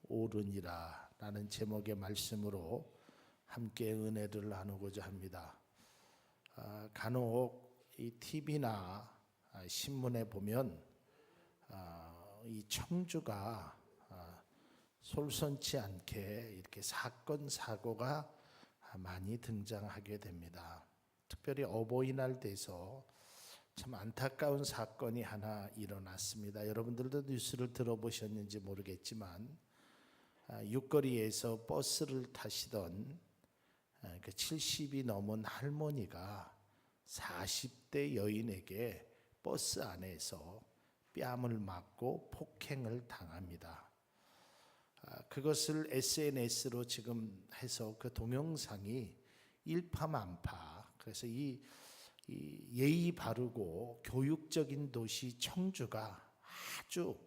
오르니라 라는 제목의 말씀으로 함께 은혜를 나누고자 합니다. 간혹 이 TV나 신문에 보면 이 청주가 솔선치 않게 이렇게 사건 사고가 많이 등장하게 됩니다. 특별히 어버이날 돼서 참 안타까운 사건이 하나 일어났습니다. 여러분들도 뉴스를 들어보셨는지 모르겠지만 육거리에서 버스를 타시던 그 70이 넘은 할머니가 40대 여인에게 버스 안에서 뺨을 맞고 폭행을 당합니다. 그것을 SNS로 지금 해서 그 동영상이 일파만파. 그래서 이 예의 바르고 교육적인 도시 청주가 아주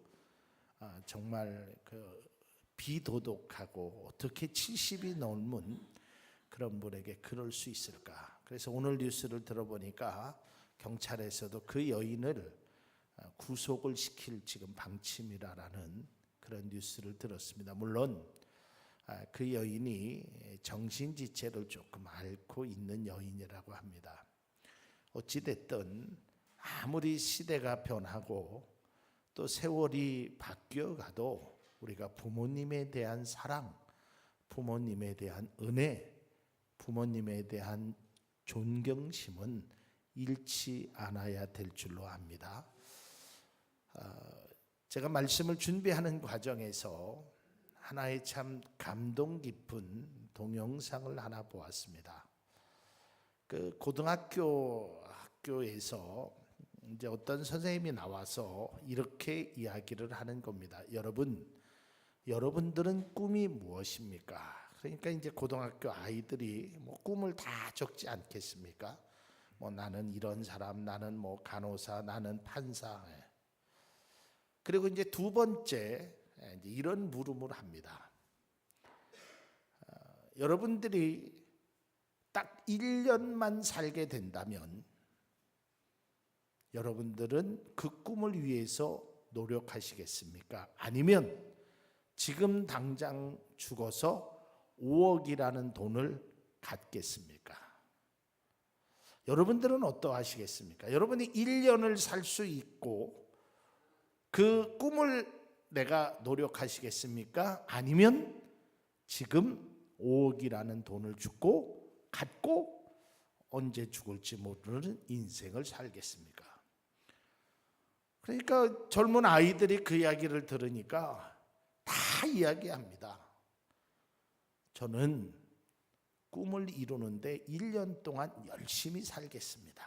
정말 그 비도덕하고 어떻게 70이 넘은 그런 분에게 그럴 수 있을까? 그래서 오늘 뉴스를 들어보니까 경찰에서도 그 여인을 구속을 시킬 지금 방침이라는 그런 뉴스를 들었습니다. 물론 그 여인이 정신지체를 조금 앓고 있는 여인이라고 합니다. 어찌됐든 아무리 시대가 변하고 또 세월이 바뀌어가도 우리가 부모님에 대한 사랑, 부모님에 대한 은혜, 부모님에 대한 존경심은 잃지 않아야 될 줄로 압니다. 제가 말씀을 준비하는 과정에서 하나의 참 감동 깊은 동영상을 하나 보았습니다. 그 학교에서 이제 어떤 선생님이 나와서 이렇게 이야기를 하는 겁니다. 여러분들은 꿈이 무엇입니까? 그러니까 이제 고등학교 아이들이 뭐 꿈을 다 적지 않겠습니까? 뭐 나는 이런 사람, 나는 뭐 간호사, 나는 판사. 그리고 이제 두 번째 이제 이런 물음을 합니다. 여러분들이 딱 1년만 살게 된다면 여러분들은 그 꿈을 위해서 노력하시겠습니까? 아니면 지금 당장 죽어서 5억이라는 돈을 갖겠습니까? 여러분들은 어떠하시겠습니까? 여러분이 1년을 살 수 있고 그 꿈을 내가 노력하시겠습니까? 아니면 지금 5억이라는 돈을 갖고 언제 죽을지 모르는 인생을 살겠습니까? 그러니까 젊은 아이들이 그 이야기를 들으니까 다 이야기합니다. 저는 꿈을 이루는데 1년 동안 열심히 살겠습니다.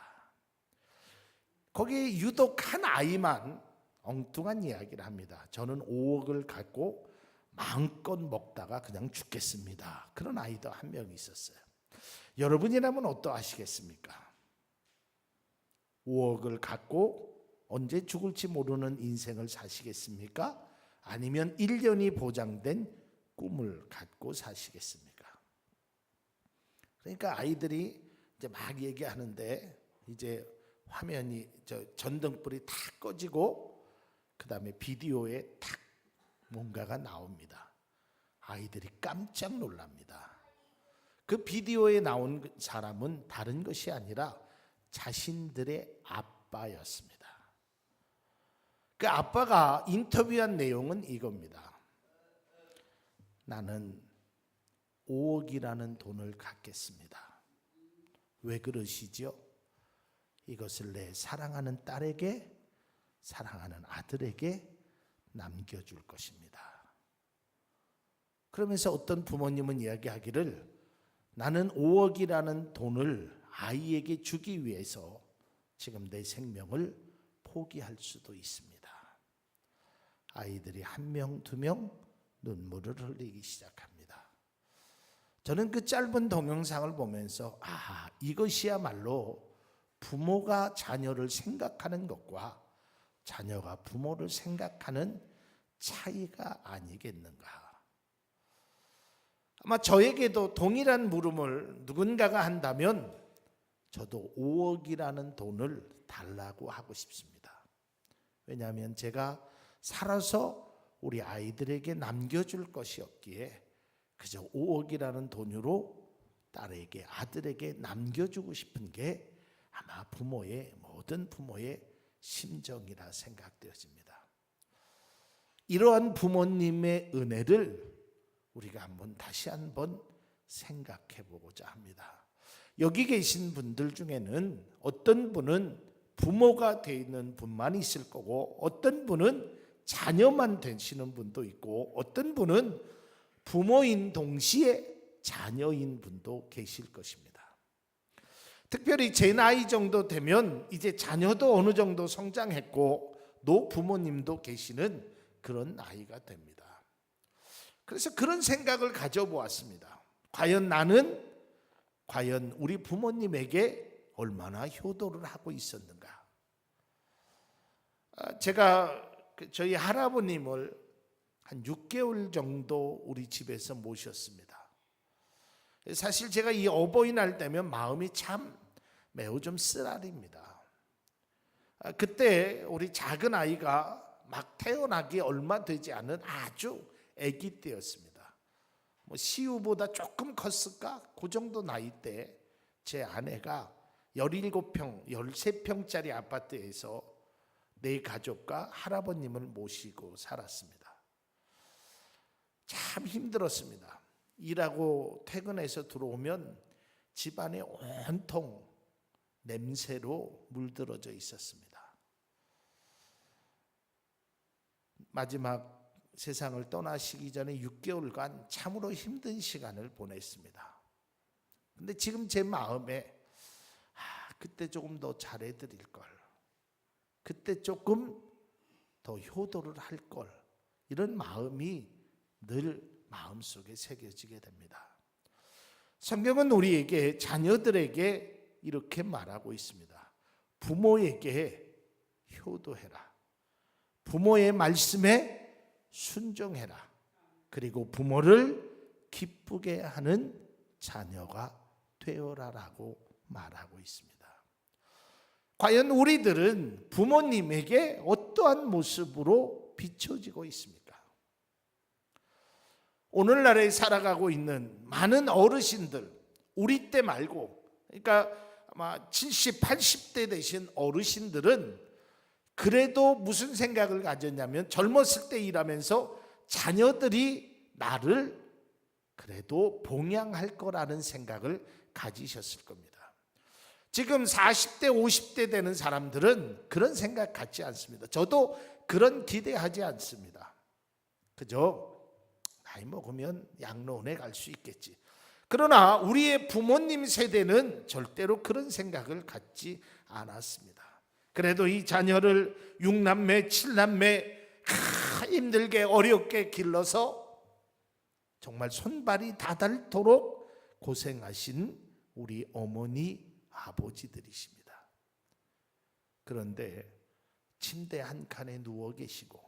거기에 유독 한 아이만 엉뚱한 이야기를 합니다. 저는 5억을 갖고 마음껏 먹다가 그냥 죽겠습니다. 그런 아이도 한 명 있었어요. 여러분이라면 어떠하시겠습니까? 5억을 갖고 언제 죽을지 모르는 인생을 사시겠습니까? 아니면 1년이 보장된 꿈을 갖고 사시겠습니까? 그러니까 아이들이 이제 막 얘기하는데 이제 화면이 전등불이 탁 꺼지고 그 다음에 비디오에 탁 뭔가가 나옵니다. 아이들이 깜짝 놀랍니다. 그 비디오에 나온 사람은 다른 것이 아니라 자신들의 아빠였습니다. 그 아빠가 인터뷰한 내용은 이겁니다. 나는 5억이라는 돈을 갖겠습니다. 왜 그러시죠? 이것을 내 사랑하는 딸에게, 사랑하는 아들에게 남겨줄 것입니다. 그러면서 어떤 부모님은 이야기하기를 나는 5억이라는 돈을 아이에게 주기 위해서 지금 내 생명을 포기할 수도 있습니다. 아이들이 한 명, 두 명 눈물을 흘리기 시작합니다. 저는 그 짧은 동영상을 보면서 이것이야말로 부모가 자녀를 생각하는 것과 자녀가 부모를 생각하는 차이가 아니겠는가. 아마 저에게도 동일한 물음을 누군가가 한다면 저도 5억이라는 돈을 달라고 하고 싶습니다. 왜냐하면 제가 살아서 우리 아이들에게 남겨줄 것이 없기에 그저 5억이라는 돈으로 딸에게 아들에게 남겨주고 싶은 게 아마 모든 부모의 심정이라 생각되어집니다. 이러한 부모님의 은혜를 우리가 다시 한번 생각해 보고자 합니다. 여기 계신 분들 중에는 어떤 분은 부모가 되어 있는 분만 있을 거고, 어떤 분은 자녀만 되시는 분도 있고, 어떤 분은 부모인 동시에 자녀인 분도 계실 것입니다. 특별히 제 나이 정도 되면 이제 자녀도 어느 정도 성장했고 노부모님도 계시는 그런 나이가 됩니다. 그래서 그런 생각을 가져보았습니다. 과연 우리 부모님에게 얼마나 효도를 하고 있었는가. 제가 저희 할아버님을 한 6개월 정도 우리 집에서 모셨습니다. 사실 제가 이 어버이날 되면 마음이 참 매우 좀 쓰라립니다. 그때 우리 작은 아이가 막 태어나기 얼마 되지 않은 아주 아기 때였습니다. 시우보다 조금 컸을까? 그 정도 나이 때 제 아내가 17평, 13평짜리 아파트에서 내 가족과 할아버님을 모시고 살았습니다. 참 힘들었습니다. 일하고 퇴근해서 들어오면 집안에 온통 냄새로 물들어져 있었습니다. 마지막 세상을 떠나시기 전에 6개월간 참으로 힘든 시간을 보냈습니다. 근데 지금 제 마음에 그때 조금 더 잘해드릴 걸, 그때 조금 더 효도를 할 걸, 이런 마음이 늘 마음속에 새겨지게 됩니다. 성경은 우리에게, 자녀들에게 이렇게 말하고 있습니다. 부모에게 효도해라. 부모의 말씀에 순종해라. 그리고 부모를 기쁘게 하는 자녀가 되어라라고 말하고 있습니다. 과연 우리들은 부모님에게 어떠한 모습으로 비춰지고 있습니까? 오늘날에 살아가고 있는 많은 어르신들, 우리 때 말고, 그러니까 아마 70, 80대 되신 어르신들은 그래도 무슨 생각을 가졌냐면, 젊었을 때 일하면서 자녀들이 나를 그래도 봉양할 거라는 생각을 가지셨을 겁니다. 지금 40대, 50대 되는 사람들은 그런 생각 갖지 않습니다. 저도 그런 기대하지 않습니다. 그저 나이 먹으면 양로원에 갈 수 있겠지. 그러나 우리의 부모님 세대는 절대로 그런 생각을 갖지 않았습니다. 그래도 이 자녀를 6남매, 7남매 힘들게 어렵게 길러서 정말 손발이 다 닳도록 고생하신 우리 어머니, 아버지들이십니다. 그런데 침대 한 칸에 누워 계시고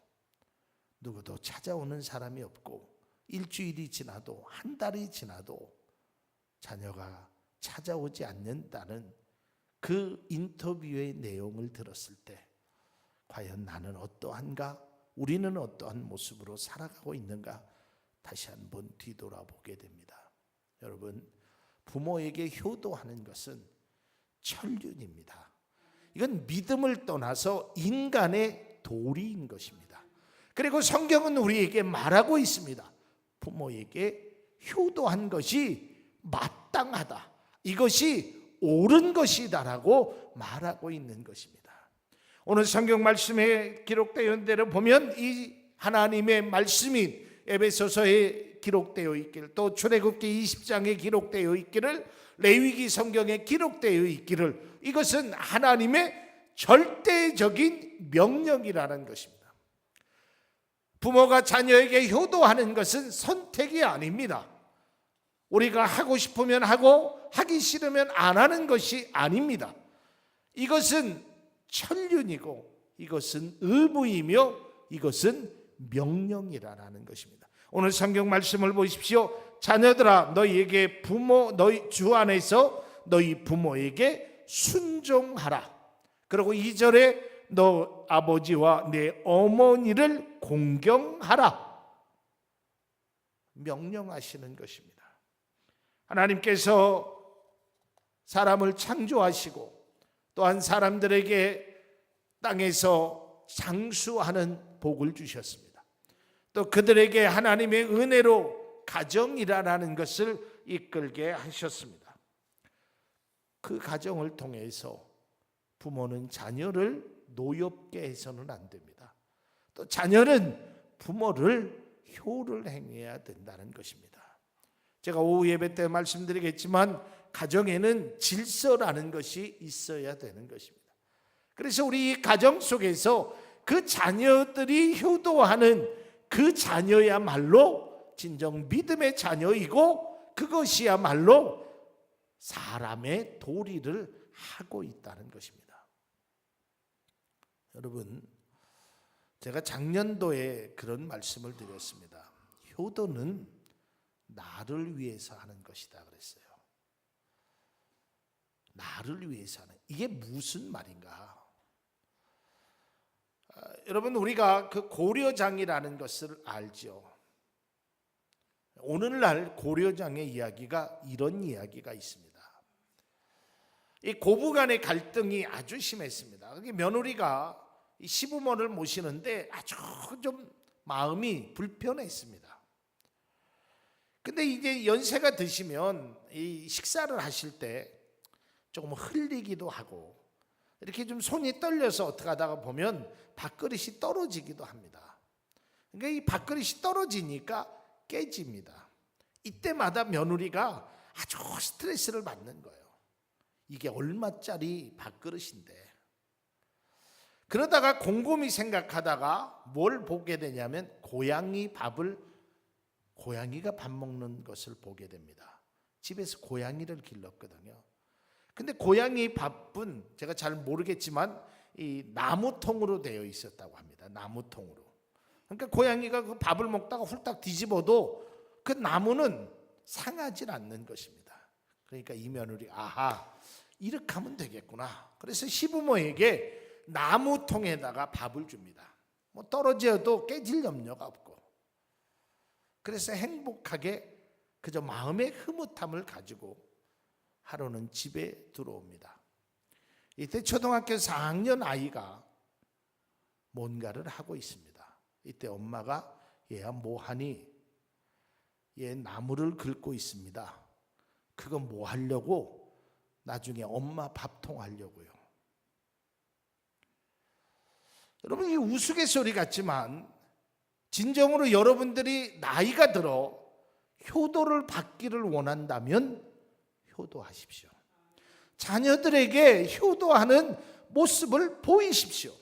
누구도 찾아오는 사람이 없고, 일주일이 지나도 한 달이 지나도 자녀가 찾아오지 않는다는 그 인터뷰의 내용을 들었을 때 과연 나는 어떠한가? 우리는 어떠한 모습으로 살아가고 있는가? 다시 한번 뒤돌아보게 됩니다. 여러분, 부모에게 효도하는 것은 천륜입니다. 이건 믿음을 떠나서 인간의 도리인 것입니다. 그리고 성경은 우리에게 말하고 있습니다. 부모에게 효도한 것이 마땅하다, 이것이 옳은 것이다라고 말하고 있는 것입니다. 오늘 성경 말씀에 기록되어 있는 대로 보면 이 하나님의 말씀이 에베소서에 기록되어 있기를, 또 출애굽기 20장에 기록되어 있기를, 레위기 성경에 기록되어 있기를, 이것은 하나님의 절대적인 명령이라는 것입니다. 부모가 자녀에게 효도하는 것은 선택이 아닙니다. 우리가 하고 싶으면 하고 하기 싫으면 안 하는 것이 아닙니다. 이것은 천륜이고, 이것은 의무이며, 이것은 명령이라는 것입니다. 오늘 성경 말씀을 보십시오. 자녀들아, 너희에게 너희 주 안에서 너희 부모에게 순종하라. 그리고 2절에 너 아버지와 내 어머니를 공경하라 명령하시는 것입니다. 하나님께서 사람을 창조하시고 또한 사람들에게 땅에서 장수하는 복을 주셨습니다. 또 그들에게 하나님의 은혜로 가정이라는 것을 이끌게 하셨습니다. 그 가정을 통해서 부모는 자녀를 노엽게 해서는 안 됩니다. 또 자녀는 부모를 효를 행해야 된다는 것입니다. 제가 오후 예배 때 말씀드리겠지만 가정에는 질서라는 것이 있어야 되는 것입니다. 그래서 우리 이 가정 속에서 그 자녀들이 효도하는 그 자녀야말로 진정 믿음의 자녀이고 그것이야말로 사람의 도리를 하고 있다는 것입니다. 여러분, 제가 작년도에 그런 말씀을 드렸습니다. 효도는 나를 위해서 하는 것이다 그랬어요. 나를 위해서 하는, 이게 무슨 말인가? 여러분, 우리가 그 고려장이라는 것을 알죠. 오늘날 고려장의 이야기가 이런 이야기가 있습니다. 이 고부간의 갈등이 아주 심했습니다. 며느리가 이 시부모를 모시는데 아주 좀 마음이 불편했습니다. 근데 이제 연세가 드시면 이 식사를 하실 때 조금 흘리기도 하고 이렇게 좀 손이 떨려서 어떻게 하다가 보면 밥그릇이 떨어지기도 합니다. 그러니까 이 밥그릇이 떨어지니까 깨집니다. 이때마다 며느리가 아주 스트레스를 받는 거예요. 이게 얼마짜리 밥그릇인데. 그러다가 곰곰이 생각하다가 뭘 보게 되냐면 고양이가 밥 먹는 것을 보게 됩니다. 집에서 고양이를 길렀거든요. 근데 고양이 밥은 제가 잘 모르겠지만 이 나무통으로 되어 있었다고 합니다. 나무통으로. 그러니까 고양이가 그 밥을 먹다가 훌딱 뒤집어도 그 나무는 상하질 않는 것입니다. 그러니까 이 며느리, 아하, 이렇게 하면 되겠구나. 그래서 시부모에게 나무통에다가 밥을 줍니다. 뭐 떨어져도 깨질 염려가 없고. 그래서 행복하게 그저 마음의 흐뭇함을 가지고 하루는 집에 들어옵니다. 이때 초등학교 4학년 아이가 뭔가를 하고 있습니다. 이때 엄마가 얘야 뭐하니? 얘 나무를 긁고 있습니다. 그건 뭐 하려고? 나중에 엄마 밥통 하려고요. 여러분, 이 우스갯소리 같지만 진정으로 여러분들이 나이가 들어 효도를 받기를 원한다면 효도하십시오. 자녀들에게 효도하는 모습을 보이십시오.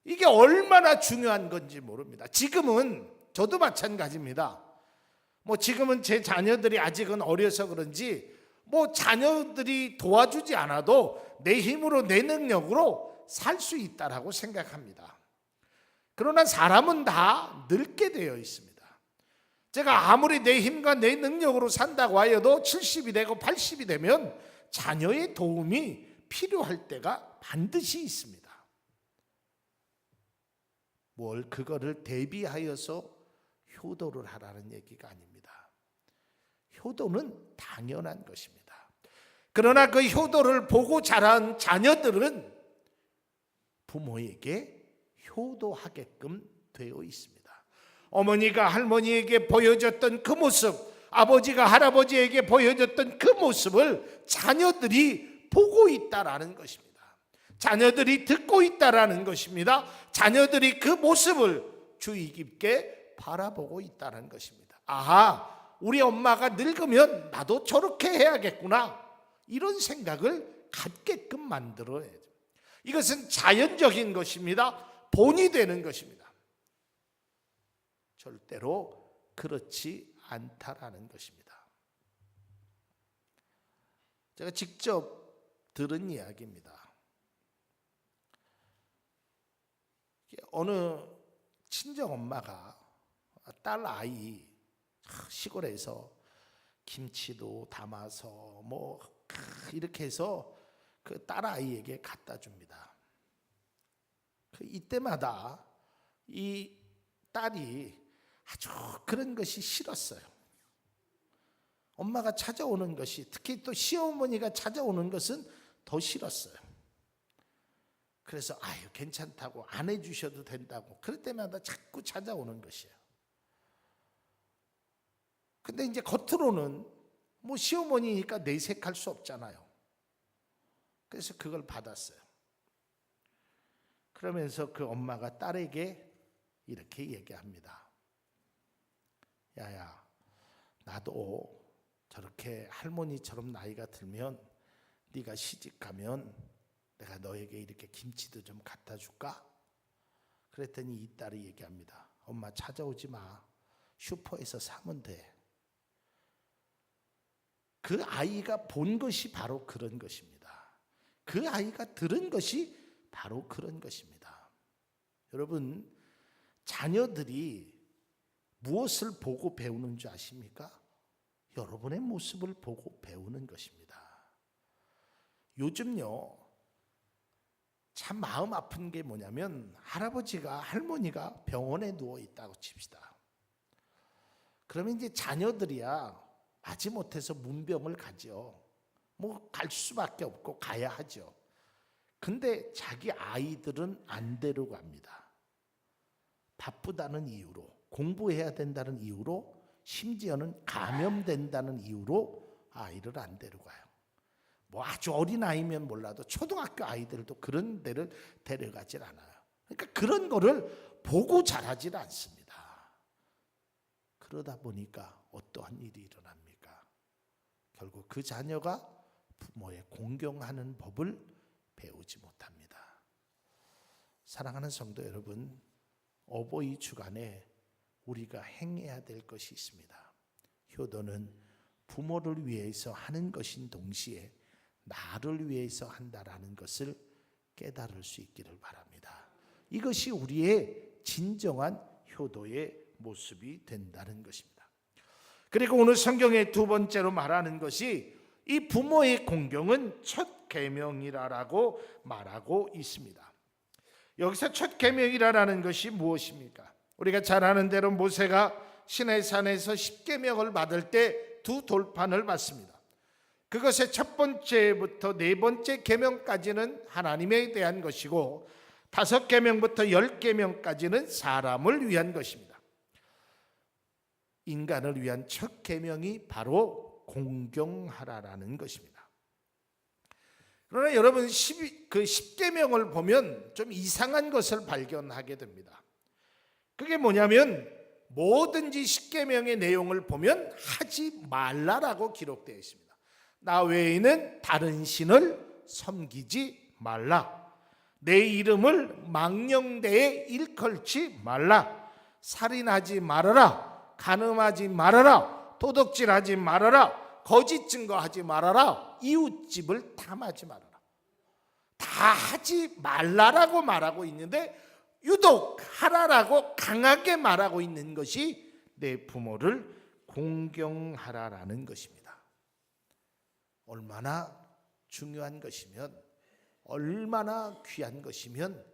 이게 얼마나 중요한 건지 모릅니다. 지금은 저도 마찬가지입니다. 뭐 지금은 제 자녀들이 아직은 어려서 그런지 뭐 자녀들이 도와주지 않아도 내 힘으로 내 능력으로 살 수 있다라고 생각합니다. 그러나 사람은 다 늙게 되어 있습니다. 제가 아무리 내 힘과 내 능력으로 산다고 하여도 70이 되고 80이 되면 자녀의 도움이 필요할 때가 반드시 있습니다. 뭘 그거를 대비하여서 효도를 하라는 얘기가 아닙니다. 효도는 당연한 것입니다. 그러나 그 효도를 보고 자란 자녀들은 부모에게 효도하게끔 되어 있습니다. 어머니가 할머니에게 보여줬던 그 모습, 아버지가 할아버지에게 보여줬던 그 모습을 자녀들이 보고 있다라는 것입니다. 자녀들이 듣고 있다라는 것입니다. 자녀들이 그 모습을 주의 깊게 바라보고 있다는 것입니다. 아하, 우리 엄마가 늙으면 나도 저렇게 해야겠구나, 이런 생각을 갖게끔 만들어야 돼요. 이것은 자연적인 것입니다. 본이 되는 것입니다. 절대로 그렇지 않다라는 것입니다. 제가 직접 들은 이야기입니다. 어느 친정 엄마가 딸 아이 시골에서 김치도 담아서 뭐 이렇게 해서 그 딸 아이에게 갖다 줍니다. 이때마다 이 딸이 아주 그런 것이 싫었어요. 엄마가 찾아오는 것이, 특히 또 시어머니가 찾아오는 것은 더 싫었어요. 그래서 아유 괜찮다고, 안 해주셔도 된다고, 그럴 때마다 자꾸 찾아오는 것이에요. 근데 이제 겉으로는 뭐 시어머니니까 내색할 수 없잖아요. 그래서 그걸 받았어요. 그러면서 그 엄마가 딸에게 이렇게 얘기합니다. 야야, 나도 저렇게 할머니처럼 나이가 들면 네가 시집가면 내가 너에게 이렇게 김치도 좀 갖다 줄까? 그랬더니 이 딸이 얘기합니다. 엄마 찾아오지 마. 슈퍼에서 사면 돼. 그 아이가 본 것이 바로 그런 것입니다. 그 아이가 들은 것이 바로 그런 것입니다. 여러분, 자녀들이 무엇을 보고 배우는 줄 아십니까? 여러분의 모습을 보고 배우는 것입니다. 요즘요, 참 마음 아픈 게 뭐냐면 할아버지가, 할머니가 병원에 누워 있다고 칩시다. 그러면 이제 자녀들이야 마지못해서 문병을 가죠. 뭐 갈 수밖에 없고 가야 하죠. 근데 자기 아이들은 안 데려갑니다. 바쁘다는 이유로, 공부해야 된다는 이유로, 심지어는 감염된다는 이유로 아이를 안 데려가요. 뭐 아주 어린 아이면 몰라도 초등학교 아이들도 그런 데를 데려가질 않아요. 그러니까 그런 거를 보고 자라질 않습니다. 그러다 보니까 어떠한 일이 일어납니까? 결국 그 자녀가 부모의 공경하는 법을 배우지 못합니다. 사랑하는 성도 여러분, 어버이 주간에 우리가 행해야 될 것이 있습니다. 효도는 부모를 위해서 하는 것인 동시에 나를 위해서 한다라는 것을 깨달을 수 있기를 바랍니다. 이것이 우리의 진정한 효도의 모습이 된다는 것입니다. 그리고 오늘 성경의 두 번째로 말하는 것이 이 부모의 공경은 첫 계명이라고 말하고 있습니다. 여기서 첫 계명이라는 것이 무엇입니까? 우리가 잘 아는 대로 모세가 시내산에서 십계명을 받을 때 두 돌판을 받습니다. 그것의 첫 번째부터 네 번째 계명까지는 하나님에 대한 것이고, 다섯 계명부터 10계명까지는 사람을 위한 것입니다. 인간을 위한 첫 계명이 바로 공경하라라는 것입니다. 그러나 여러분, 그 10계명을 보면 좀 이상한 것을 발견하게 됩니다. 그게 뭐냐면 뭐든지 10계명의 내용을 보면 하지 말라라고 기록되어 있습니다. 나 외에는 다른 신을 섬기지 말라. 내 이름을 망령되에 일컬지 말라. 살인하지 말아라. 간음하지 말아라. 도둑질하지 말아라. 거짓 증거하지 말아라. 이웃집을 탐하지 말아라. 다 하지 말라라고 말하고 있는데 유독 하라라고 강하게 말하고 있는 것이 내 부모를 공경하라라는 것입니다. 얼마나 중요한 것이면, 얼마나 귀한 것이면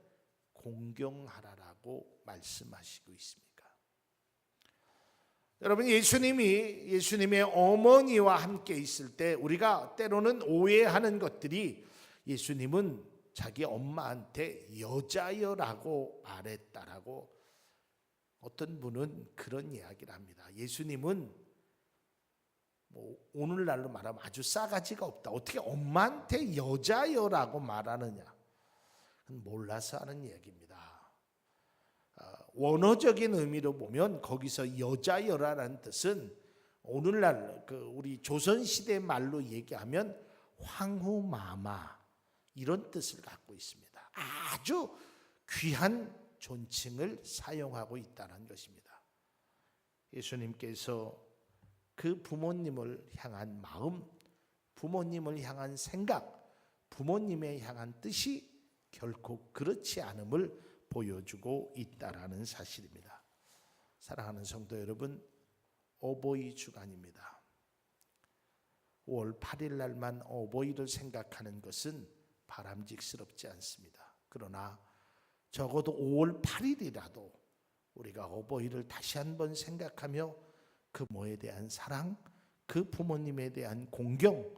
공경하라라고 말씀하시고 있습니까? 여러분, 예수님의 어머니와 함께 있을 때 우리가 때로는 오해하는 것들이, 예수님은 자기 엄마한테 여자여라고 말했다라고 어떤 분은 그런 이야기를 합니다. 예수님은 뭐 오늘날로 말하면 아주 싸가지가 없다. 어떻게 엄마한테 여자여라고 말하느냐? 몰라서 하는 얘기입니다. 원어적인 의미로 보면 거기서 여자여라는 뜻은 오늘날 우리 조선시대 말로 얘기하면 황후마마 이런 뜻을 갖고 있습니다. 아주 귀한 존칭을 사용하고 있다는 것입니다. 예수님께서 그 부모님을 향한 마음, 부모님을 향한 생각, 부모님에 향한 뜻이 결코 그렇지 않음을 보여주고 있다라는 사실입니다. 사랑하는 성도 여러분, 어버이 주간입니다. 5월 8일 날만 어버이를 생각하는 것은 바람직스럽지 않습니다. 그러나 적어도 5월 8일이라도 우리가 어버이를 다시 한번 생각하며 그 부모에 대한 사랑, 그 부모님에 대한 공경,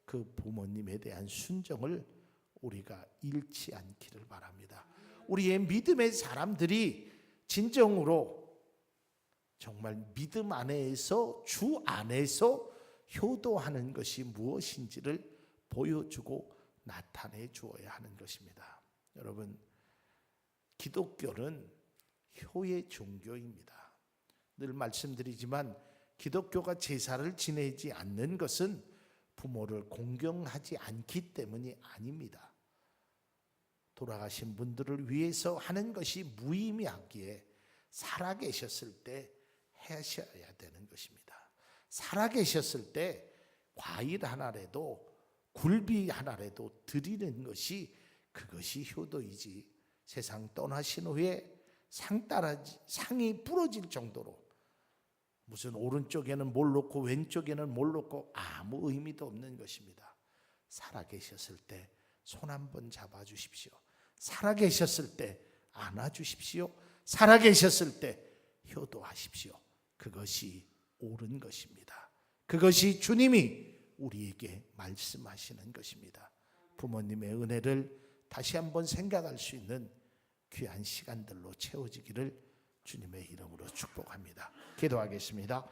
그 부모님에 대한 순정을 우리가 잃지 않기를 바랍니다. 우리의 믿음의 사람들이 진정으로 정말 믿음 안에서, 주 안에서 효도하는 것이 무엇인지를 보여주고 나타내 주어야 하는 것입니다. 여러분, 기독교는 효의 종교입니다. 늘 말씀드리지만 기독교가 제사를 지내지 않는 것은 부모를 공경하지 않기 때문이 아닙니다. 돌아가신 분들을 위해서 하는 것이 무의미하기에 살아계셨을 때 하셔야 되는 것입니다. 살아계셨을 때 과일 하나라도 굴비 하나라도 드리는 것이 그것이 효도이지, 세상 떠나신 후에 상이 부러질 정도로 무슨 오른쪽에는 뭘 놓고 왼쪽에는 뭘 놓고 아무 의미도 없는 것입니다. 살아계셨을 때 손 한번 잡아주십시오. 살아계셨을 때 안아주십시오. 살아계셨을 때 효도하십시오. 그것이 옳은 것입니다. 그것이 주님이 우리에게 말씀하시는 것입니다. 부모님의 은혜를 다시 한번 생각할 수 있는 귀한 시간들로 채워지기를 주님의 이름으로 축복합니다. 기도하겠습니다.